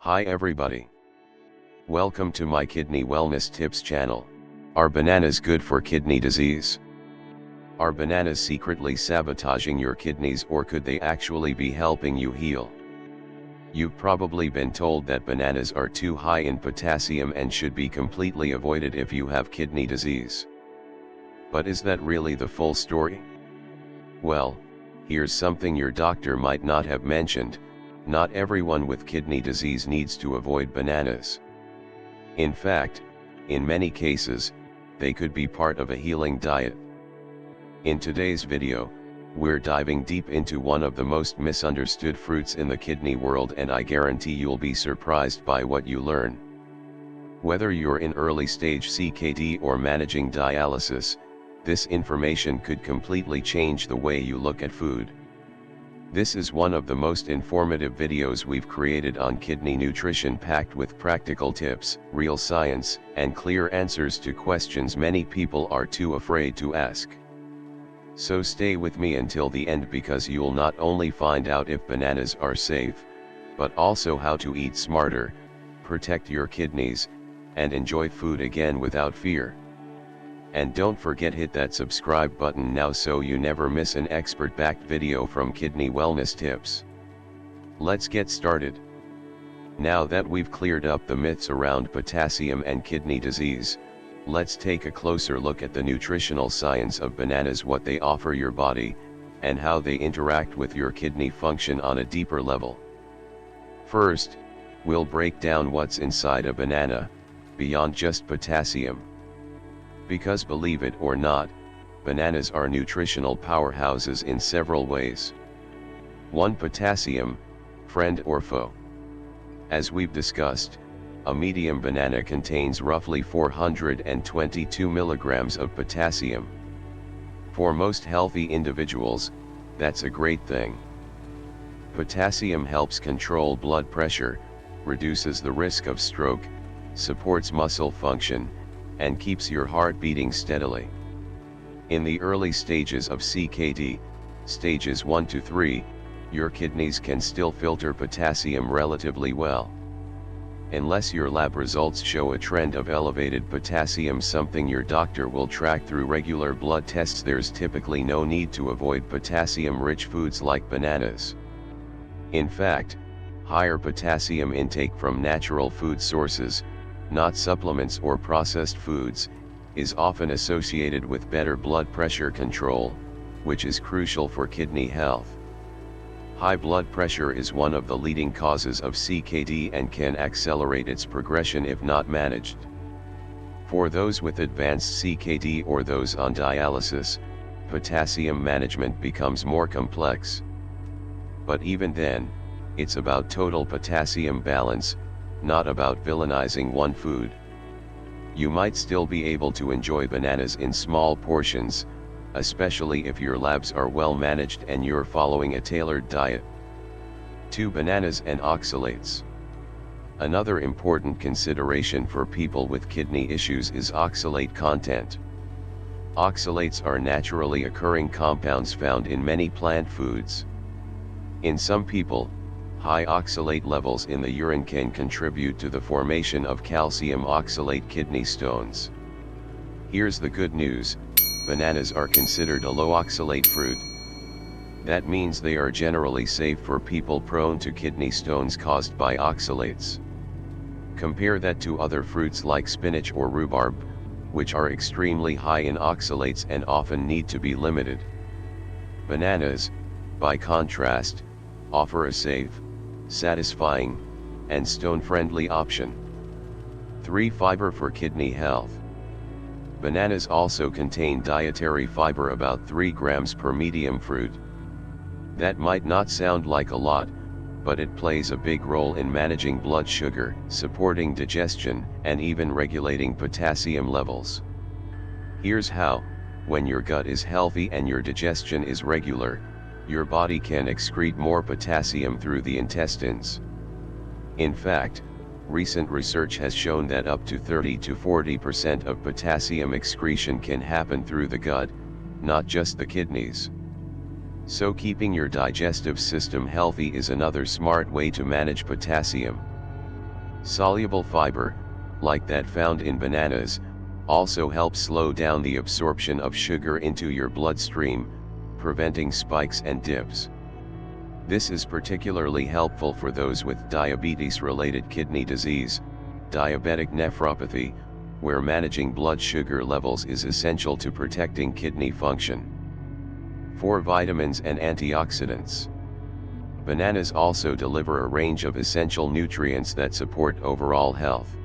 Hi everybody. Welcome to my Kidney Wellness Tips channel. Are bananas good for kidney disease? Are bananas secretly sabotaging your kidneys, or could they actually be helping you heal? You've probably been told that bananas are too high in potassium and should be completely avoided if you have kidney disease. But is that really the full story? Well, here's something your doctor might not have mentioned: not everyone with kidney disease needs to avoid bananas. In fact, in many cases, they could be part of a healing diet. In today's video, we're diving deep into one of the most misunderstood fruits in the kidney world, and I guarantee you'll be surprised by what you learn. Whether you're in early stage CKD or managing dialysis, this information could completely change the way you look at food. This is one of the most informative videos we've created on kidney nutrition, packed with practical tips, real science, and clear answers to questions many people are too afraid to ask. So stay with me until the end, because you'll not only find out if bananas are safe, but also how to eat smarter, protect your kidneys, and enjoy food again without fear. And don't forget, hit that subscribe button now so you never miss an expert-backed video from Kidney Wellness Tips. Let's get started. Now that we've cleared up the myths around potassium and kidney disease, let's take a closer look at the nutritional science of bananas, what they offer your body, and how they interact with your kidney function on a deeper level. First, we'll break down what's inside a banana, beyond just potassium. Because believe it or not, bananas are nutritional powerhouses in several ways. 1. Potassium, friend or foe. As we've discussed, a medium banana contains roughly 422 milligrams of potassium. For most healthy individuals, that's a great thing. Potassium helps control blood pressure, reduces the risk of stroke, supports muscle function, and keeps your heart beating steadily. In the early stages of CKD, stages 1 to 3, your kidneys can still filter potassium relatively well. Unless your lab results show a trend of elevated potassium, something your doctor will track through regular blood tests, there's typically no need to avoid potassium-rich foods like bananas. In fact, higher potassium intake from natural food sources, not supplements or processed foods, is often associated with better blood pressure control, which is crucial for kidney health. High blood pressure is one of the leading causes of CKD and can accelerate its progression if not managed. For those with advanced CKD or those on dialysis, potassium management becomes more complex. But even then, it's about total potassium balance, not about villainizing one food. You might still be able to enjoy bananas in small portions, especially if your labs are well managed and you're following a tailored diet. 2. Bananas and oxalates. Another important consideration for people with kidney issues is oxalate content. Oxalates are naturally occurring compounds found in many plant foods. In some people, high oxalate levels in the urine can contribute to the formation of calcium oxalate kidney stones. Here's the good news: bananas are considered a low oxalate fruit. That means they are generally safe for people prone to kidney stones caused by oxalates. Compare that to other fruits like spinach or rhubarb, which are extremely high in oxalates and often need to be limited. Bananas, by contrast, offer a safe, satisfying, and stone-friendly option. 3. Fiber for kidney health. Bananas also contain dietary fiber, about 3 grams per medium fruit. That might not sound like a lot, but it plays a big role in managing blood sugar, supporting digestion, and even regulating potassium levels. Here's how: when your gut is healthy and your digestion is regular, your body can excrete more potassium through the intestines. In fact, recent research has shown that up to 30 to 40% of potassium excretion can happen through the gut, not just the kidneys. So keeping your digestive system healthy is another smart way to manage potassium. Soluble fiber, like that found in bananas, also helps slow down the absorption of sugar into your bloodstream, preventing spikes and dips. This is particularly helpful for those with diabetes-related kidney disease, diabetic nephropathy, where managing blood sugar levels is essential to protecting kidney function. 4. Vitamins and antioxidants. Bananas also deliver a range of essential nutrients that support overall health.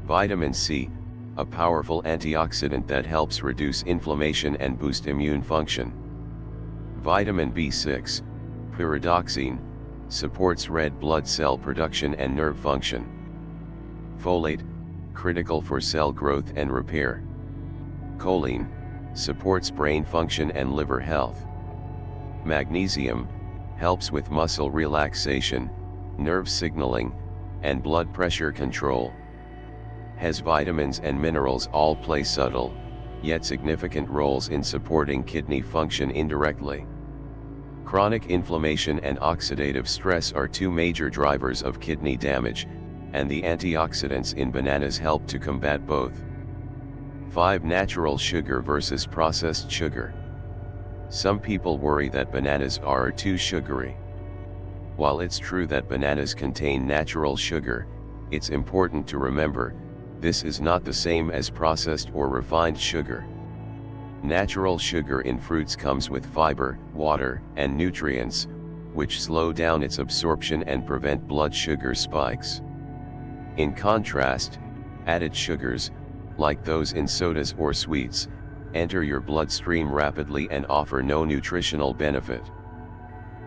Vitamin C, a powerful antioxidant that helps reduce inflammation and boost immune function. Vitamin B6, pyridoxine, supports red blood cell production and nerve function. Folate, critical for cell growth and repair. Choline, supports brain function and liver health. Magnesium, helps with muscle relaxation, nerve signaling, and blood pressure control. Has vitamins and minerals all play subtle, yet significant roles in supporting kidney function indirectly. Chronic inflammation and oxidative stress are two major drivers of kidney damage, and the antioxidants in bananas help to combat both. 5. Natural sugar versus processed sugar. Some people worry that bananas are too sugary. While it's true that bananas contain natural sugar, it's important to remember, this is not the same as processed or refined sugar. Natural sugar in fruits comes with fiber, water, and nutrients, which slow down its absorption and prevent blood sugar spikes. In contrast, added sugars, like those in sodas or sweets, enter your bloodstream rapidly and offer no nutritional benefit.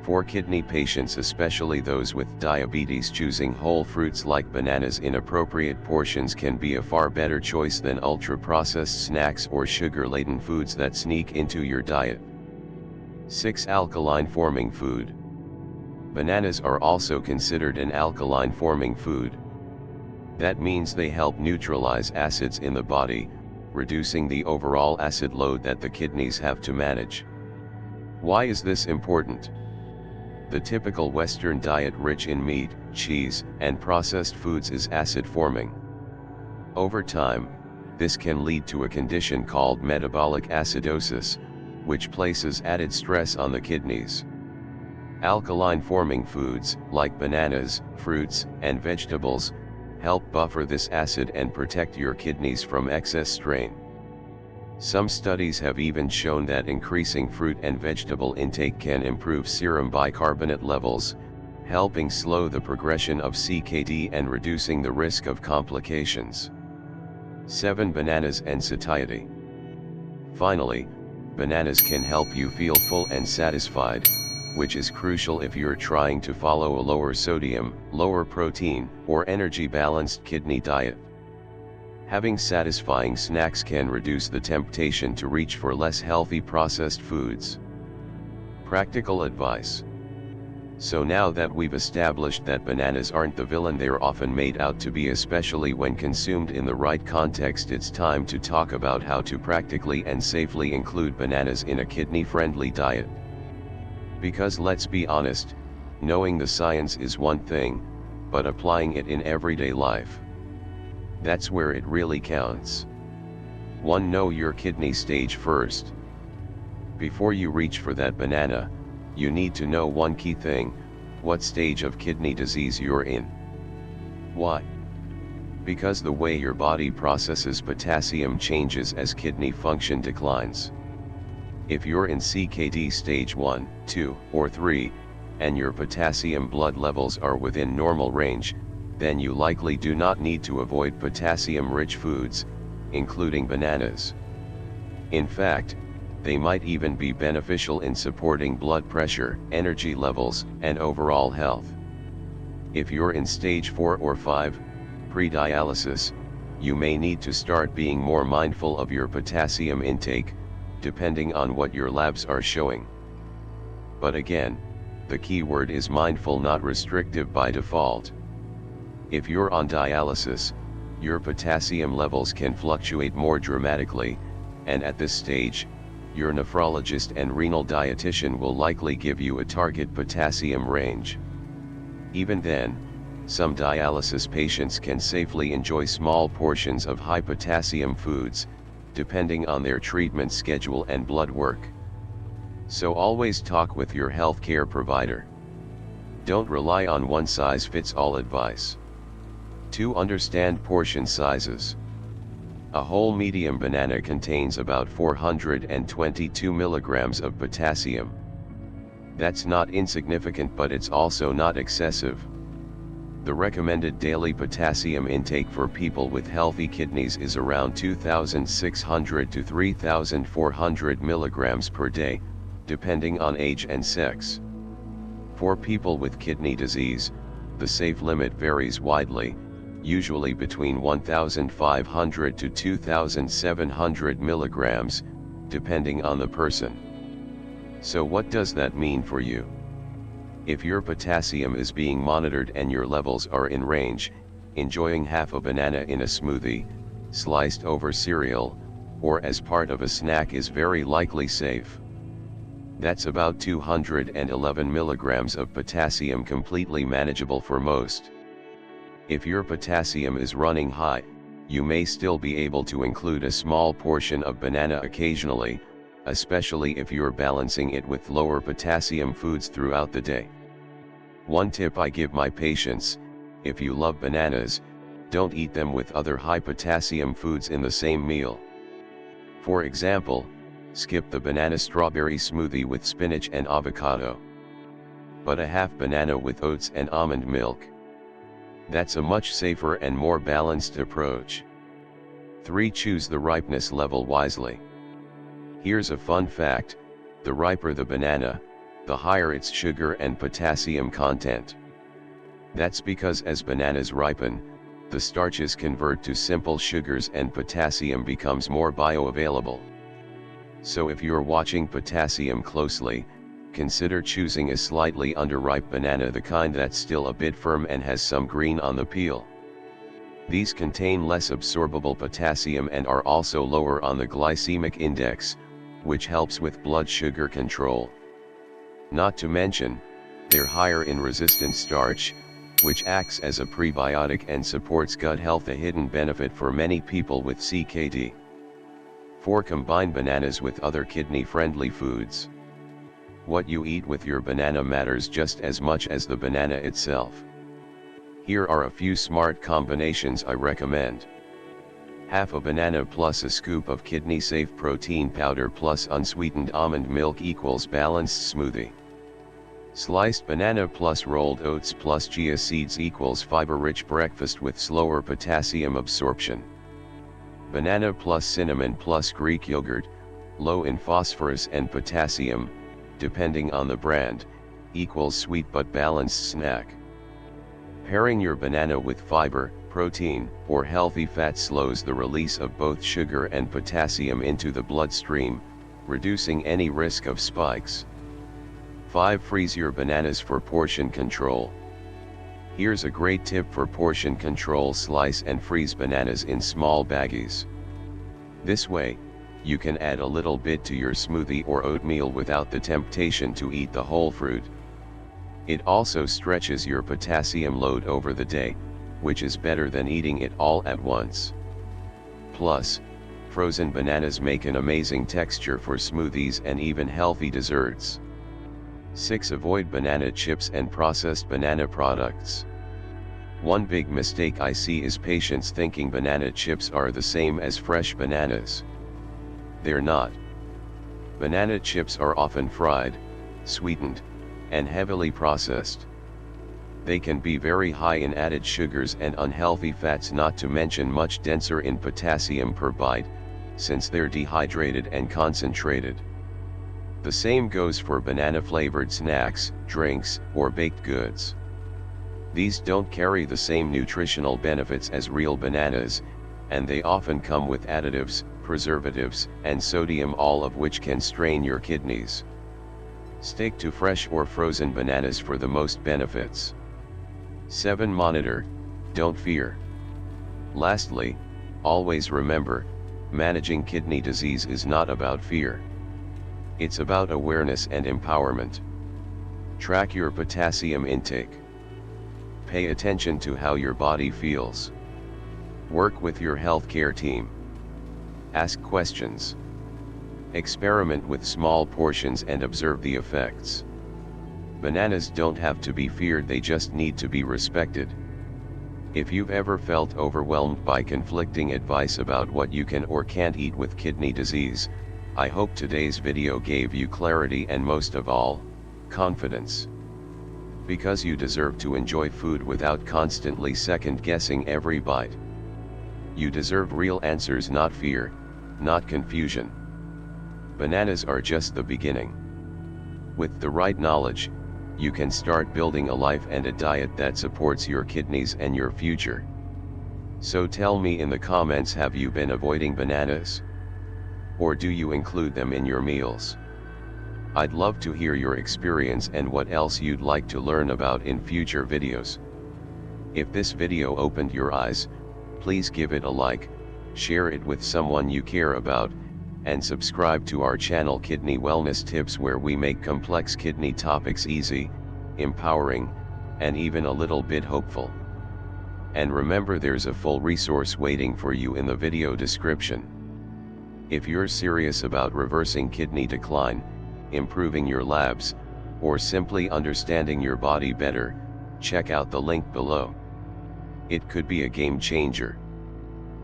For kidney patients, especially those with diabetes, choosing whole fruits like bananas in appropriate portions can be a far better choice than ultra-processed snacks or sugar-laden foods that sneak into your diet. 6. Alkaline-forming food. Bananas are also considered an alkaline-forming food. That means they help neutralize acids in the body, reducing the overall acid load that the kidneys have to manage. Why is this important? The typical Western diet rich in meat, cheese, and processed foods is acid-forming. Over time, this can lead to a condition called metabolic acidosis, which places added stress on the kidneys. Alkaline-forming foods, like bananas, fruits, and vegetables, help buffer this acid and protect your kidneys from excess strain. Some studies have even shown that increasing fruit and vegetable intake can improve serum bicarbonate levels, helping slow the progression of CKD and reducing the risk of complications. 7. Bananas and satiety. Finally, bananas can help you feel full and satisfied, which is crucial if you're trying to follow a lower sodium, lower protein, or energy-balanced kidney diet. Having satisfying snacks can reduce the temptation to reach for less healthy processed foods. Practical advice. So now that we've established that bananas aren't the villain they're often made out to be, especially when consumed in the right context, it's time to talk about how to practically and safely include bananas in a kidney-friendly diet. Because let's be honest, knowing the science is one thing, but applying it in everyday life, that's where it really counts. 1. Know your kidney stage first. Before you reach for that banana, you need to know one key thing: what stage of kidney disease you're in. Why? Because the way your body processes potassium changes as kidney function declines. If you're in CKD stage 1, 2, or 3, and your potassium blood levels are within normal range, then you likely do not need to avoid potassium-rich foods, including bananas. In fact, they might even be beneficial in supporting blood pressure, energy levels, and overall health. If you're in stage 4 or 5, pre-dialysis, you may need to start being more mindful of your potassium intake, depending on what your labs are showing. But again, the key word is mindful, not restrictive by default. If you're on dialysis, your potassium levels can fluctuate more dramatically, and at this stage, your nephrologist and renal dietitian will likely give you a target potassium range. Even then, Some dialysis patients can safely enjoy small portions of high potassium foods, depending on their treatment schedule and blood work. So always talk with your healthcare provider. Don't rely on one-size-fits-all advice. 2. Understand portion sizes. A whole medium banana contains about 422 milligrams of potassium. That's not insignificant, but it's also not excessive. The recommended daily potassium intake for people with healthy kidneys is around 2,600 to 3,400 milligrams per day, depending on age and sex. For people with kidney disease, the safe limit varies widely, usually between 1,500 to 2,700 milligrams, depending on the person. So what does that mean for you? If your potassium is being monitored and your levels are in range, enjoying half a banana in a smoothie, sliced over cereal, or as part of a snack is very likely safe. That's about 211 milligrams of potassium, completely manageable for most. If your potassium is running high, you may still be able to include a small portion of banana occasionally, especially if you're balancing it with lower potassium foods throughout the day. One tip I give my patients: if you love bananas, don't eat them with other high potassium foods in the same meal. For example, skip the banana strawberry smoothie with spinach and avocado. But a half banana with oats and almond milk. That's a much safer and more balanced approach. 3. Choose the ripeness level wisely. Here's a fun fact: the riper the banana, the higher its sugar and potassium content. That's because as bananas ripen, the starches convert to simple sugars and potassium becomes more bioavailable. So if you're watching potassium closely, consider choosing a slightly underripe banana, the kind that's still a bit firm and has some green on the peel. These contain less absorbable potassium and are also lower on the glycemic index, which helps with blood sugar control. Not to mention, they're higher in resistant starch, which acts as a prebiotic and supports gut health, a hidden benefit for many people with CKD. 4. Combine bananas with other kidney-friendly foods. What you eat with your banana matters just as much as the banana itself. Here are a few smart combinations I recommend. Half a banana plus a scoop of kidney-safe protein powder plus unsweetened almond milk equals balanced smoothie. Sliced banana plus rolled oats plus chia seeds equals fiber-rich breakfast with slower potassium absorption. Banana plus cinnamon plus Greek yogurt, low in phosphorus and potassium, depending on the brand, equals sweet but balanced snack. Pairing your banana with fiber, protein, or healthy fat slows the release of both sugar and potassium into the bloodstream, reducing any risk of spikes. 5. Freeze your bananas for portion control. Here's a great tip for portion control: slice and freeze bananas in small baggies. This way, you can add a little bit to your smoothie or oatmeal without the temptation to eat the whole fruit. It also stretches your potassium load over the day, which is better than eating it all at once. Plus, frozen bananas make an amazing texture for smoothies and even healthy desserts. 6. Avoid banana chips and processed banana products. One big mistake I see is patients thinking banana chips are the same as fresh bananas. They're not. Banana chips are often fried, sweetened, and heavily processed. They can be very high in added sugars and unhealthy fats, not to mention much denser in potassium per bite, since they're dehydrated and concentrated. The same goes for banana-flavored snacks, drinks, or baked goods. These don't carry the same nutritional benefits as real bananas, and they often come with additives, preservatives, and sodium, all of which can strain your kidneys. Stick to fresh or frozen bananas for the most benefits. 7. Monitor, don't fear. Lastly, always remember, managing kidney disease is not about fear. It's about awareness and empowerment. Track your potassium intake. Pay attention to how your body feels. Work with your healthcare team. Ask questions. Experiment with small portions and observe the effects. Bananas don't have to be feared, they just need to be respected. If you've ever felt overwhelmed by conflicting advice about what you can or can't eat with kidney disease, I hope today's video gave you clarity and most of all, confidence. Because you deserve to enjoy food without constantly second-guessing every bite. You deserve real answers, not fear, not confusion. Bananas are just the beginning. With the right knowledge, you can start building a life and a diet that supports your kidneys and your future. So tell me in the comments, have you been avoiding bananas? Or do you include them in your meals? I'd love to hear your experience and what else you'd like to learn about in future videos. If this video opened your eyes, please give it a like, share it with someone you care about, and subscribe to our channel Kidney Wellness Tips, where we make complex kidney topics easy, empowering, and even a little bit hopeful. And remember, there's a full resource waiting for you in the video description. If you're serious about reversing kidney decline, improving your labs, or simply understanding your body better, check out the link below. It could be a game changer.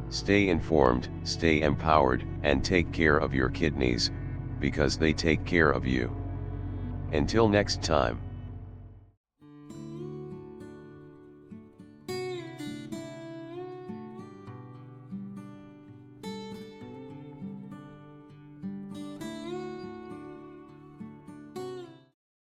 Stay informed, stay empowered, and take care of your kidneys, because they take care of you. Until next time.